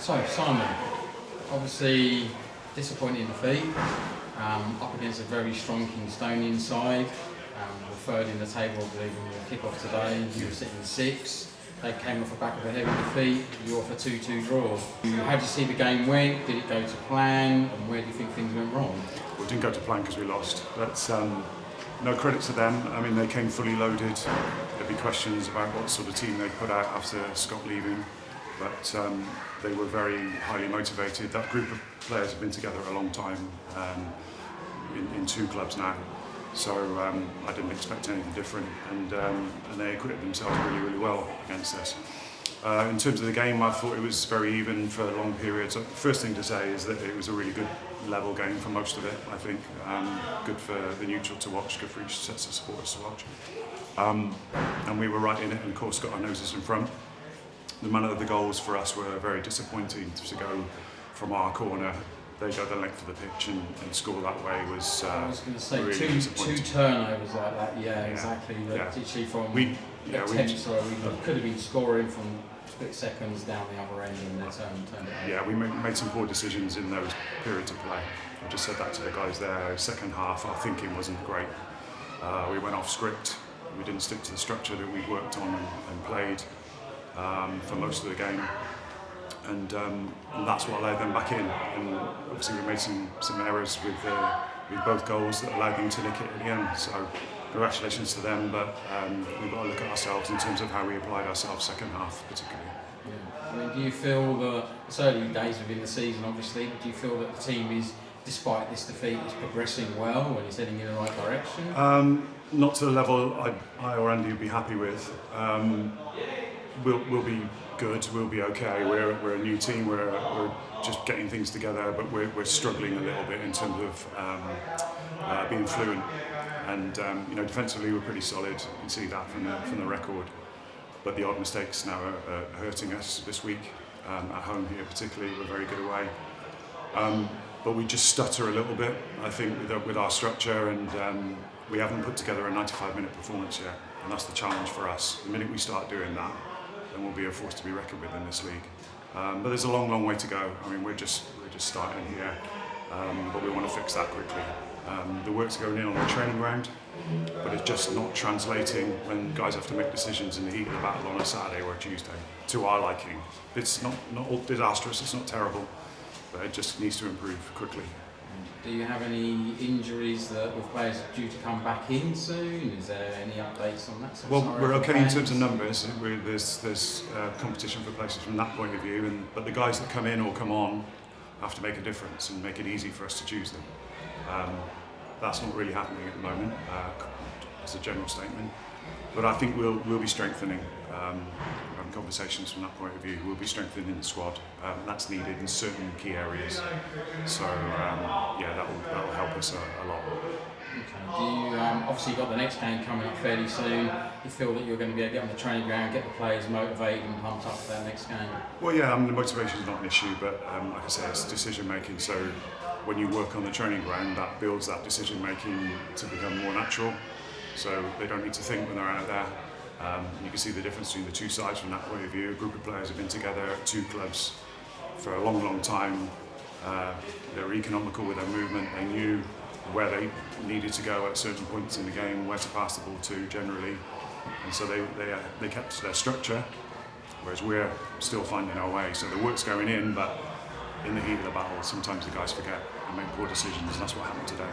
So, Simon, obviously disappointing defeat, up against a very strong Kingstonian side. We're third in the table, I believe, in the kick-off today. You were sitting sixth. They came off the back of a heavy defeat. You're off a 2-2 draw. How did you see the game went? Did it go to plan? And where do you think things went wrong? Well, it didn't go to plan because we lost. But no credit to them. I mean, they came fully loaded. There'd be questions about what sort of team they put out after Scott leaving. But they were very highly motivated. That group of players have been together a long time, in two clubs now. So I didn't expect anything different, and they acquitted themselves really, really well against us. In terms of the game, I thought it was very even for long periods. The first thing to say is that it was a really good level game for most of it, I think. Good for the neutral to watch, good for each sets of supporters to watch. And we were right in it, and of course got our noses in front. The manner of the goals for us were very disappointing. To go from our corner, they go the length of the pitch and score that way was I was going to say really two turnovers like that. Yeah, exactly. Literally from attempts where we could have been scoring from split seconds down the other end, and they turned it over. Yeah, we made some poor decisions in those periods of play. I just said that to the guys there. Second half, our thinking wasn't great. We went off script. We didn't stick to the structure that we'd worked on and played for most of the game. And that's what allowed them back in. And obviously we made some errors with both goals that allowed them to nick it at the end. So congratulations to them, but we've got to look at ourselves in terms of how we applied ourselves second half particularly. Yeah. I mean, do you feel that it's early days within the season, obviously, but do you feel that the team is, despite this defeat, is progressing well and is heading in the right direction? Not to the level I or Andy would be happy with. We'll be good. We'll be okay. We're a new team. We're just getting things together, but we're struggling a little bit in terms of being fluent. And defensively we're pretty solid. You can see that from the record. But the odd mistakes now are hurting us this week. At home here particularly, we're very good away. But we just stutter a little bit, I think, with our structure, and we haven't put together a 95-minute performance yet. And that's the challenge for us. The minute we start doing that, then we'll be a force to be reckoned with in this league. But there's a long, long way to go. I mean, we're just starting here, but we want to fix that quickly. The work's going in on the training ground, but it's just not translating when guys have to make decisions in the heat of the battle on a Saturday or a Tuesday to our liking. It's not all disastrous, it's not terrible, but it just needs to improve quickly. Do you have any injuries with players due to come back in soon? Is there any updates on that? Well, we're okay in terms of numbers. There's competition for places from that point of view, but the guys that come in or come on have to make a difference and make it easy for us to choose them. That's not really happening at the moment, as a general statement. But I think we'll be strengthening. We're having conversations from that point of view. We'll be strengthening the squad. That's needed in certain key areas. So that'll help us a lot. Okay. Do you obviously you've got the next game coming up fairly soon? You feel that you're going to be able to get on the training ground, get the players motivated and pumped up for that next game? Well, yeah. I mean, the motivation is not an issue, but like I say, it's decision making. So when you work on the training ground, that builds that decision making to become more natural. So they don't need to think when they're out there. You can see the difference between the two sides from that point of view. A group of players have been together at two clubs for a long, long time. They were economical with their movement. They knew where they needed to go at certain points in the game, where to pass the ball to generally. And so they kept their structure, whereas we're still finding our way. So the work's going in, but in the heat of the battle, sometimes the guys forget and make poor decisions, and that's what happened today.